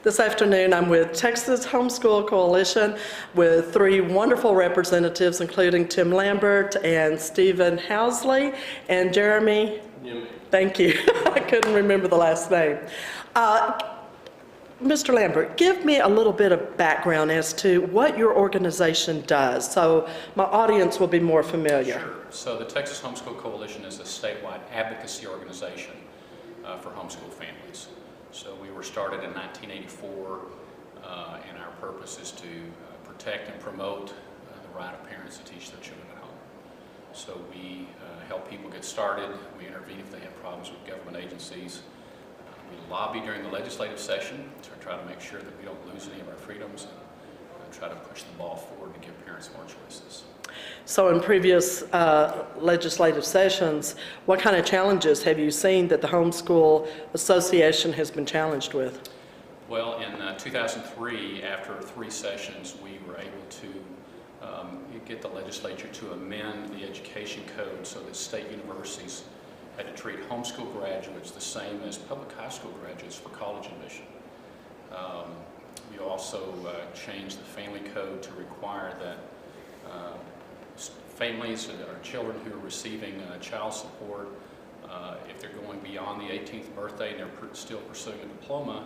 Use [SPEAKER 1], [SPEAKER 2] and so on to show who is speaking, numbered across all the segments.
[SPEAKER 1] This afternoon, I'm with Texas Homeschool Coalition with three wonderful representatives, including Tim Lambert and Stephen Housley and Jeremy.
[SPEAKER 2] Yeah.
[SPEAKER 1] Thank you. I couldn't remember the last name. Mr. Lambert, give me a little bit of background as to what your organization does, so my audience will be more familiar.
[SPEAKER 2] Sure. So the Texas Homeschool Coalition is a statewide advocacy organization for homeschool families. So we were started in 1984, and our purpose is to protect and promote the right of parents to teach their children at home. So we help people get started. We intervene if they have problems with government agencies. We lobby during the legislative session to try to make sure that we don't lose any of our freedoms and try to push the ball forward to give parents more choices.
[SPEAKER 1] So in previous legislative sessions, what kind of challenges have you seen that the Homeschool Association has been challenged with?
[SPEAKER 2] Well, in 2003, after 3 sessions, we were able to get the legislature to amend the education code so that state universities had to treat homeschool graduates the same as public high school graduates for college admission. We also changed the family code to require that families or children who are receiving child support, if they're going beyond the 18th birthday and they're still pursuing a diploma,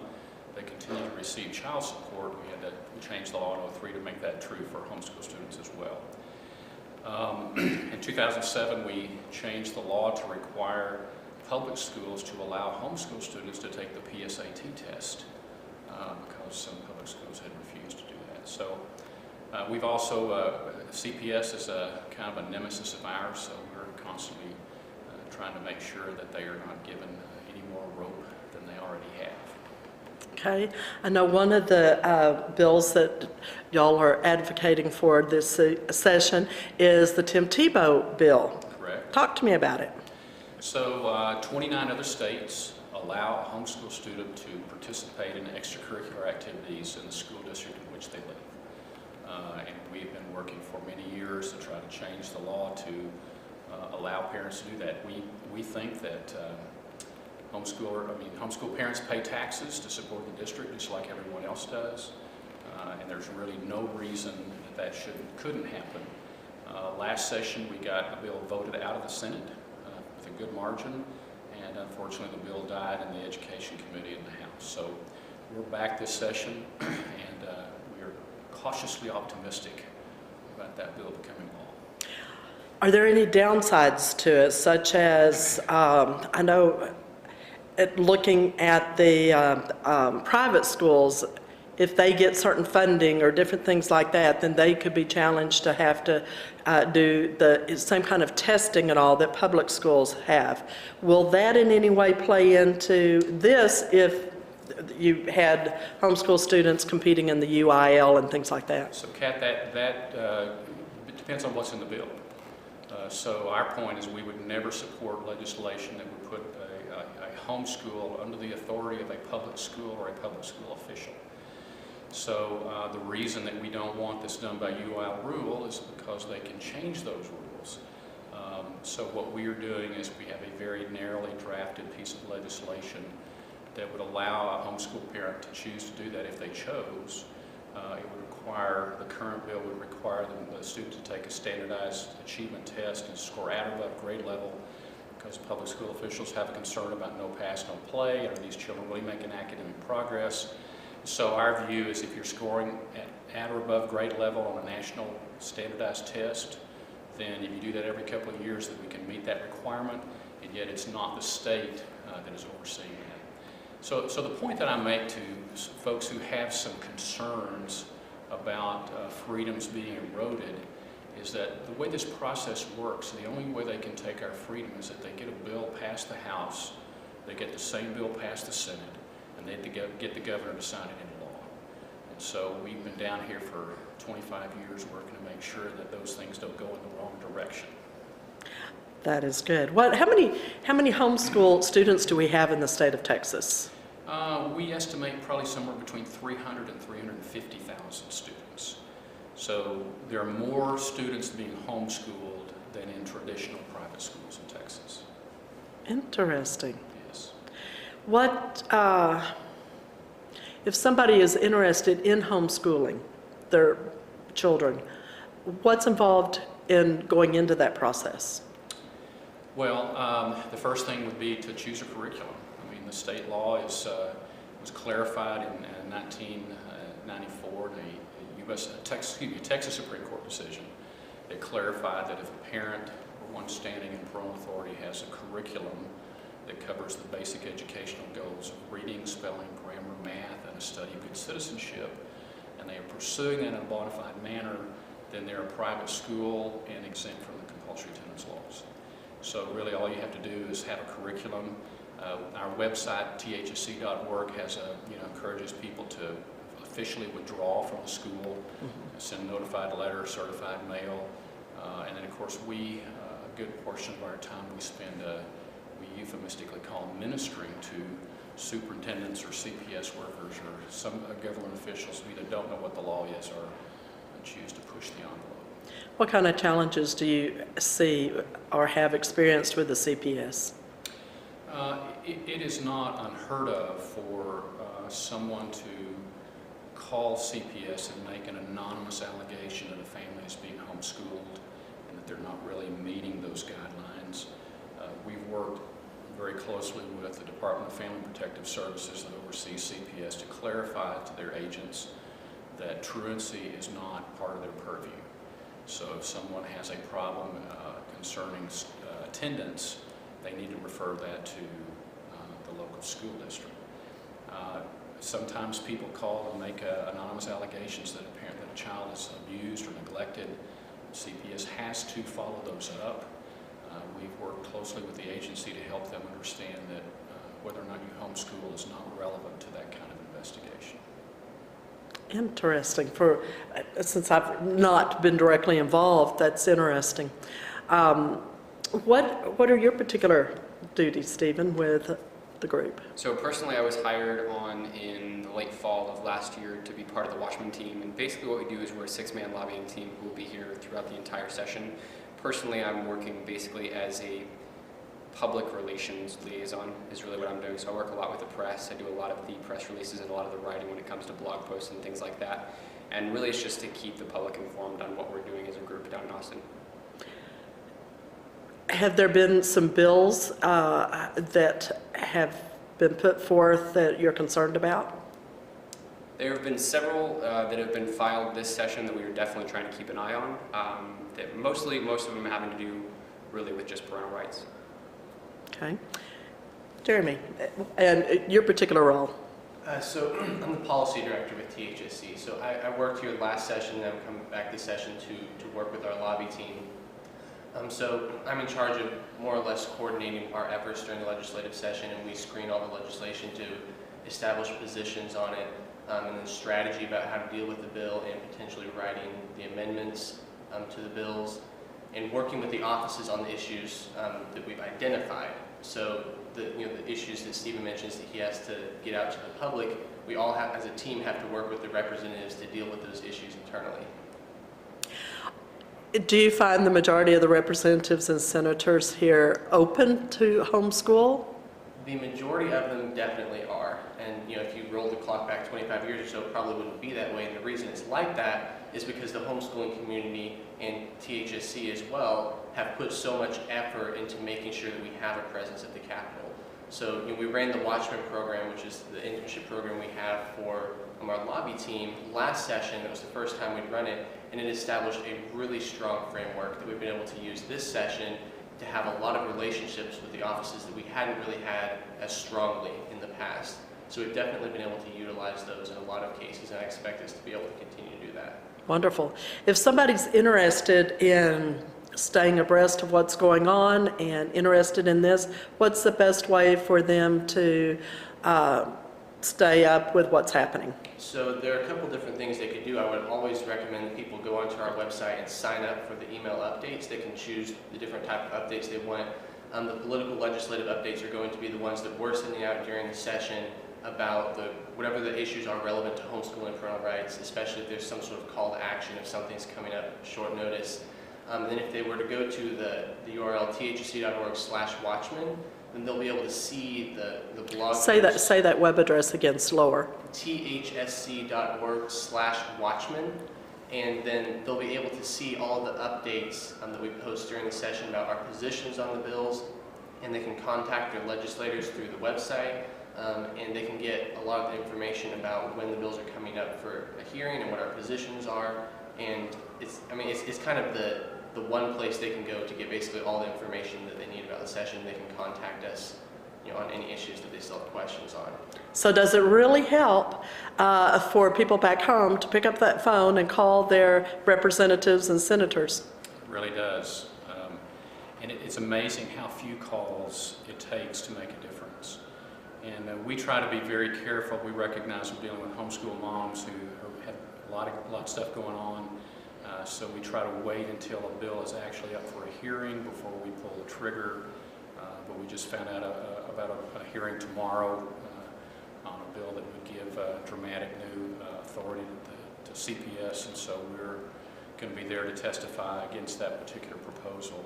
[SPEAKER 2] they continue to receive child support. We changed the law in 2003 to make that true for homeschool students as well. In 2007, we changed the law to require public schools to allow homeschool students to take the PSAT test because some public schools had refused to do that. So we've also, CPS is a kind of a nemesis of ours, so we're constantly trying to make sure that they are not given any more rope than they already have.
[SPEAKER 1] Okay, I know one of the bills that y'all are advocating for this session is the Tebow Bill.
[SPEAKER 2] Correct.
[SPEAKER 1] Talk to me about it.
[SPEAKER 2] So 29 other states allow a homeschool student to participate in extracurricular activities in the school district in which they live. And we've been working for many years to try to change the law to allow parents to do that. We think that homeschool parents pay taxes to support the district just like everyone else does, and there's really no reason that couldn't happen. Last session we got a bill voted out of the Senate with a good margin, and unfortunately the bill died in the Education Committee in the House. So we're back this session, and we're cautiously optimistic about that bill becoming law.
[SPEAKER 1] Are there any downsides to it, such as, I know looking at the private schools, if they get certain funding or different things like that, then they could be challenged to have to do the same kind of testing and all that public schools have. Will that in any way play into this if you had homeschool students competing in the UIL and things like that?
[SPEAKER 2] So Kat, it depends on what's in the bill. So our point is we would never support legislation that would put a homeschool under the authority of a public school or a public school official. So the reason that we don't want this done by UIL rule is because they can change those rules. So what we are doing is we have a very narrowly drafted piece of legislation that would allow a homeschool parent to choose to do that if they chose. It would require, the current bill would require the student to take a standardized achievement test and score at or above grade level, because public school officials have a concern about no pass, no play. Are these children really making academic progress? So our view is if you're scoring at or above grade level on a national standardized test, then if you do that every couple of years, that we can meet that requirement, and yet it's not the state that is overseeing that. So the point that I make to folks who have some concerns about freedoms being eroded is that the way this process works, the only way they can take our freedom is that they get a bill passed the House, they get the same bill passed the Senate, and they get the governor to sign it into law. And so we've been down here for 25 years working to make sure that those things don't go in the wrong direction.
[SPEAKER 1] That is good. How many homeschool students do we have in the state of Texas?
[SPEAKER 2] We estimate probably somewhere between 300 and 350,000 students. So there are more students being homeschooled than in traditional private schools in Texas.
[SPEAKER 1] Interesting.
[SPEAKER 2] Yes.
[SPEAKER 1] What If somebody is interested in homeschooling their children, what's involved in going into that process?
[SPEAKER 2] Well, the first thing would be to choose a curriculum. I mean, the state law was clarified in 1994 in a Texas Supreme Court decision. It clarified that if a parent or one standing in parental authority has a curriculum that covers the basic educational goals of reading, spelling, grammar, math, and a study of good citizenship, and they are pursuing that in a bona fide manner, then they're a private school and exempt from the compulsory attendance laws. So really all you have to do is have a curriculum. Our website, thsc.org, encourages people to officially withdraw from the school, send notified letter, certified mail, and then of course a good portion of our time we euphemistically call ministering to superintendents or CPS workers or some government officials who either don't know what the law is or choose to push the envelope.
[SPEAKER 1] What kind of challenges do you see or have experienced with the CPS?
[SPEAKER 2] It is not unheard of for someone to call CPS and make an anonymous allegation that a family is being homeschooled and that they're not really meeting those guidelines. We've worked very closely with the Department of Family Protective Services that oversees CPS to clarify to their agents that truancy is not part of their purview. So if someone has a problem concerning attendance, they need to refer that to the local school district. Sometimes people call and make anonymous allegations that a child is abused or neglected. CPS has to follow those up. We've worked closely with the agency to help them understand that whether or not you homeschool is not relevant to that kind of investigation.
[SPEAKER 1] Interesting. Since I've not been directly involved, that's interesting. What are your particular duties, Stephen, with the group?
[SPEAKER 3] So personally, I was hired on in the late fall of last year to be part of the Watchman team, and basically what we do is we're a 6-man lobbying team who will be here throughout the entire session. Personally, I'm working basically as a public relations liaison is really what I'm doing. So I work a lot with the press. I do a lot of the press releases and a lot of the writing when it comes to blog posts and things like that. And really it's just to keep the public informed on what we're doing as a group down in Austin.
[SPEAKER 1] Have there been some bills that have been put forth that you're concerned about?
[SPEAKER 3] There have been several that have been filed this session that we are definitely trying to keep an eye on. Most of them having to do really with just parental rights.
[SPEAKER 1] Okay. Jeremy, and your particular role?
[SPEAKER 4] So I'm the policy director with THSC. So I worked here last session and I'm coming back this session to work with our lobby team. So I'm in charge of more or less coordinating our efforts during the legislative session, and we screen all the legislation to establish positions on it, and then strategy about how to deal with the bill and potentially writing the amendments to the bills, and working with the offices on the issues that we've identified. So the issues that Stephen mentions that he has to get out to the public, we all have, as a team, have to work with the representatives to deal with those issues internally.
[SPEAKER 1] Do you find the majority of the representatives and senators here open to homeschool?
[SPEAKER 4] The majority of them definitely are. And if you roll the clock back 25 years or so, it probably wouldn't be that way. And the reason it's like that is because the homeschooling community and THSC as well have put so much effort into making sure that we have a presence at the Capitol. So we ran the Watchman program, which is the internship program we have for our lobby team. Last session, it was the first time we'd run it, and it established a really strong framework that we've been able to use this session to have a lot of relationships with the offices that we hadn't really had as strongly in the past. So we've definitely been able to utilize those in a lot of cases, and I expect us to be able to continue to do that.
[SPEAKER 1] Wonderful. If somebody's interested in staying abreast of what's going on and interested in this, what's the best way for them to stay up with what's happening?
[SPEAKER 4] So there are a couple different things they could do. I would always recommend that people go onto our website and sign up for the email updates. They can choose the different type of updates they want. The political legislative updates are going to be the ones that we're sending out during the session about whatever the issues are relevant to homeschooling and parental rights, especially if there's some sort of call to action if something's coming up short notice. Then if they were to go to the URL thsc.org/watchman, then they'll be able to see the blog
[SPEAKER 1] Say
[SPEAKER 4] post.
[SPEAKER 1] say that web address again slower.
[SPEAKER 4] thsc.org/watchman, and then they'll be able to see all the updates that we post during the session about our positions on the bills, and they can contact their legislators through the website, and they can get a lot of the information about when the bills are coming up for a hearing and what our positions are. And it's kind of the one place they can go to get basically all the information that they need about the session. They can contact us, on any issues that they still have questions on.
[SPEAKER 1] So does it really help for people back home to pick up that phone and call their representatives and senators?
[SPEAKER 2] It really does. And it's amazing how few calls it takes to make a difference. And we try to be very careful. We recognize we're dealing with homeschool moms who have a lot of stuff going on. So we try to wait until a bill is actually up for a hearing before we pull the trigger. But we just found out about a hearing tomorrow on a bill that would give dramatic new authority to CPS, and so we're going to be there to testify against that particular proposal.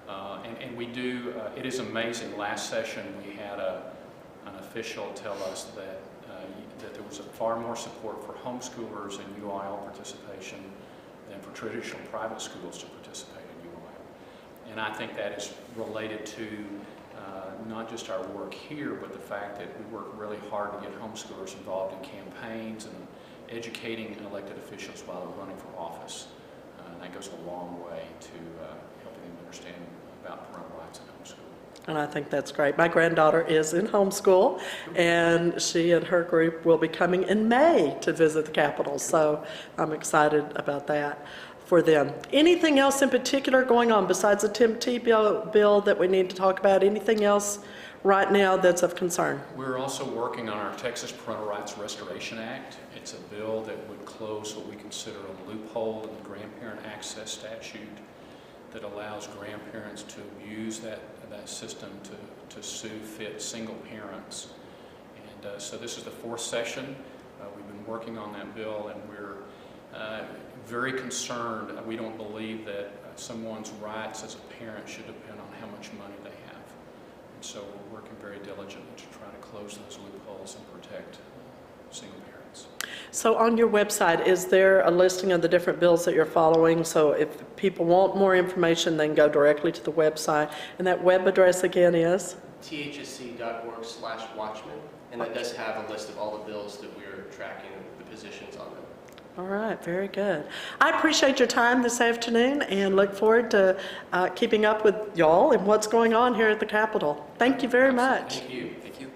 [SPEAKER 2] And we do, it is amazing, last session we had an official tell us that there was far more support for homeschoolers and UIL participation than for traditional private schools to participate in UIL. And I think that is related to not just our work here, but the fact that we work really hard to get homeschoolers involved in campaigns and educating elected officials while they're running for office. And that goes a long way to helping them understand about parental rights in homeschool.
[SPEAKER 1] And I think that's great. My granddaughter is in homeschool, and she and her group will be coming in May to visit the Capitol, so I'm excited about that for them. Anything else in particular going on besides the Tebow Bill that we need to talk about? Anything else right now that's of concern?
[SPEAKER 2] We're also working on our Texas Parental Rights Restoration Act. It's a bill that would close what we consider a loophole in the grandparent access statute that allows grandparents to abuse that system to sue fit single parents. And so this is the fourth session. We've been working on that bill, and we're very concerned. We don't believe that someone's rights as a parent should depend on how much money they have. And so we're working very diligently to try to close those loopholes and protect single parents.
[SPEAKER 1] So on your website, is there a listing of the different bills that you're following? So if people want more information, they can go directly to the website. And that web address again is?
[SPEAKER 4] thsc.org/watchman, and that does have a list of all the bills that we're tracking, the positions on them.
[SPEAKER 1] All right, very good. I appreciate your time this afternoon and look forward to keeping up with y'all and what's going on here at the Capitol. Thank you very much.
[SPEAKER 4] Thank you.
[SPEAKER 3] Thank you.